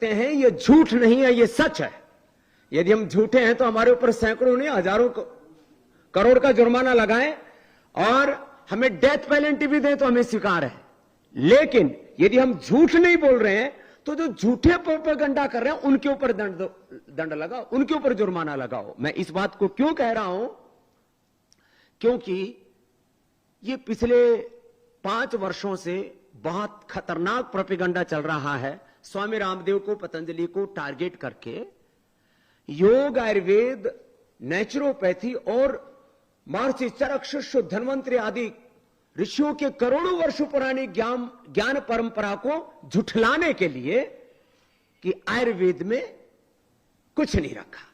हैं ये झूठ नहीं है, ये सच है। यदि हम झूठे हैं तो हमारे ऊपर सैकड़ों नहीं हजारों करोड़ का जुर्माना लगाएं और हमें डेथ पेनल्टी भी दें तो हमें स्वीकार है। लेकिन यदि हम झूठ नहीं बोल रहे हैं तो जो झूठे प्रोपेगेंडा कर रहे हैं उनके ऊपर दंड लगाओ, उनके ऊपर जुर्माना लगाओ। मैं इस बात को क्यों कह रहा हूं, क्योंकि ये पिछले 5 वर्षों से बहुत खतरनाक प्रोपेगेंडा चल रहा है स्वामी रामदेव को, पतंजलि को टारगेट करके। योग, आयुर्वेद, नेचुरोपैथी और महर्षि चरक, धन्वंतरि आदि ऋषियों के करोड़ों वर्षों पुरानी ज्ञान परंपरा को झुठलाने के लिए कि आयुर्वेद में कुछ नहीं रखा।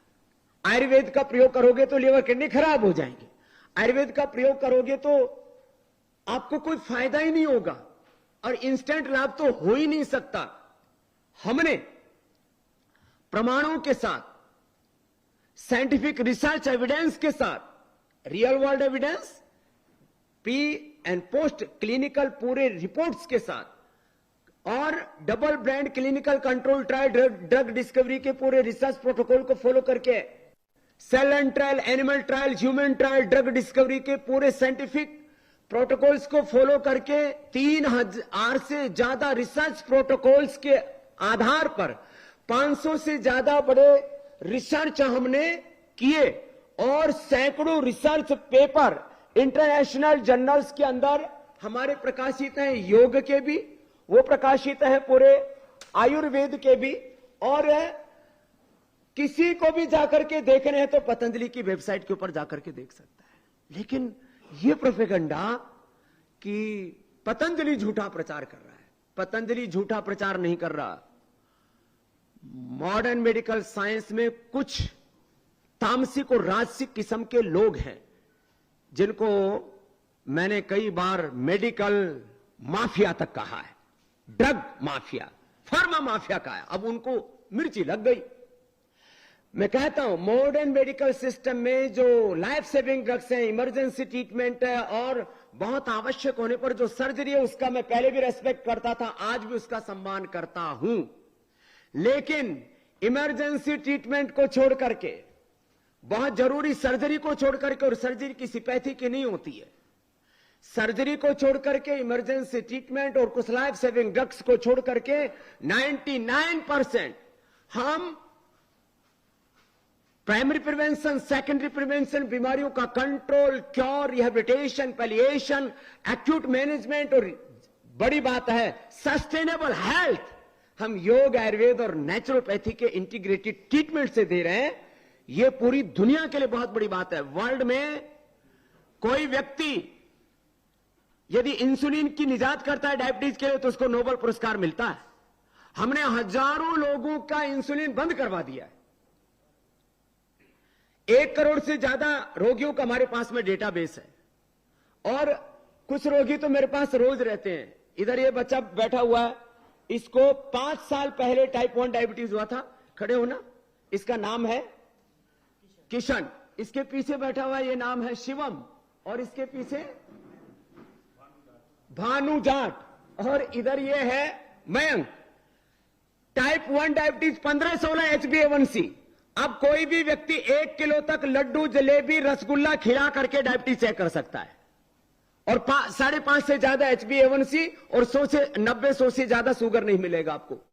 आयुर्वेद का प्रयोग करोगे तो लीवर किडनी खराब हो जाएंगे, आयुर्वेद का प्रयोग करोगे तो आपको कोई फायदा ही नहीं होगा और इंस्टेंट लाभ तो हो ही नहीं सकता। हमने प्रमाणों के साथ, साइंटिफिक रिसर्च एविडेंस के साथ, real world evidence, pre and post clinical पूरे रिपोर्ट्स के साथ और double blind clinical control trial, drug discovery के पूरे रिसर्च प्रोटोकॉल को फॉलो करके, cell and trial, animal trial, human trial, drug discovery के पूरे साइंटिफिक प्रोटोकॉल्स को फॉलो करके 3000 से ज्यादा रिसर्च प्रोटोकॉल्स के आधार पर 500 से ज्यादा बड़े रिसर्च हमने किए और सैकड़ों रिसर्च पेपर इंटरनेशनल जर्नल्स के अंदर हमारे प्रकाशित हैं। योग के भी वो प्रकाशित है, पूरे आयुर्वेद के भी, और किसी को भी जाकर के देखने हैं तो पतंजलि की वेबसाइट के ऊपर जाकर के देख सकता है। लेकिन ये प्रोपेगेंडा कि पतंजलि झूठा प्रचार कर रहा है, पतंजलि झूठा प्रचार नहीं कर रहा। मॉडर्न मेडिकल साइंस में कुछ तामसिक और राजसिक किस्म के लोग हैं जिनको मैंने कई बार मेडिकल माफिया तक कहा है, ड्रग माफिया, फार्मा माफिया कहा है। अब उनको मिर्ची लग गई। मैं कहता हूं मॉडर्न मेडिकल सिस्टम में जो लाइफ सेविंग ड्रग्स हैं, इमरजेंसी ट्रीटमेंट है और बहुत आवश्यक होने पर जो सर्जरी है, उसका मैं पहले भी रेस्पेक्ट करता था, आज भी उसका सम्मान करता हूं। लेकिन इमरजेंसी ट्रीटमेंट को छोड़ करके, बहुत जरूरी सर्जरी को छोड़ करके, और सर्जरी की सिपैथी की नहीं होती है, सर्जरी को छोड़ करके इमरजेंसी ट्रीटमेंट और कुछ लाइफ सेविंग ड्रग्स को छोड़ करके 99% हम प्राइमरी प्रिवेंशन, सेकेंडरी प्रिवेंशन, बीमारियों का control, cure, rehabilitation, palliation, acute management और बड़ी बात है सस्टेनेबल हेल्थ, हम योग, आयुर्वेद और नेचुरोपैथी के इंटीग्रेटेड ट्रीटमेंट से दे रहे हैं। यह पूरी दुनिया के लिए बहुत बड़ी बात है। वर्ल्ड में कोई व्यक्ति यदि इंसुलिन की निजात करता है डायबिटीज के लिए तो उसको नोबेल पुरस्कार मिलता है। हमने हजारों लोगों का इंसुलिन बंद करवा दिया है। 1 करोड़ से ज्यादा रोगियों का हमारे पास में डेटाबेस है और कुछ रोगी तो मेरे पास रोज रहते हैं। इधर ये बच्चा बैठा हुआ है, इसको 5 साल पहले टाइप 1 डायबिटीज हुआ था। खड़े होना। इसका नाम है किशन, इसके पीछे बैठा हुआ ये नाम है शिवम और इसके पीछे भानु जाट और इधर ये है मयंक। Type 1 diabetes 15-16 HbA1c। अब कोई भी व्यक्ति 1 किलो तक लड्डू, जलेबी, रसगुल्ला खिला करके डायबिटीज चेक कर सकता है और 5.5 से ज्यादा HbA1c और 100 से 90 100 से ज्यादा शुगर नहीं मिलेगा आपको।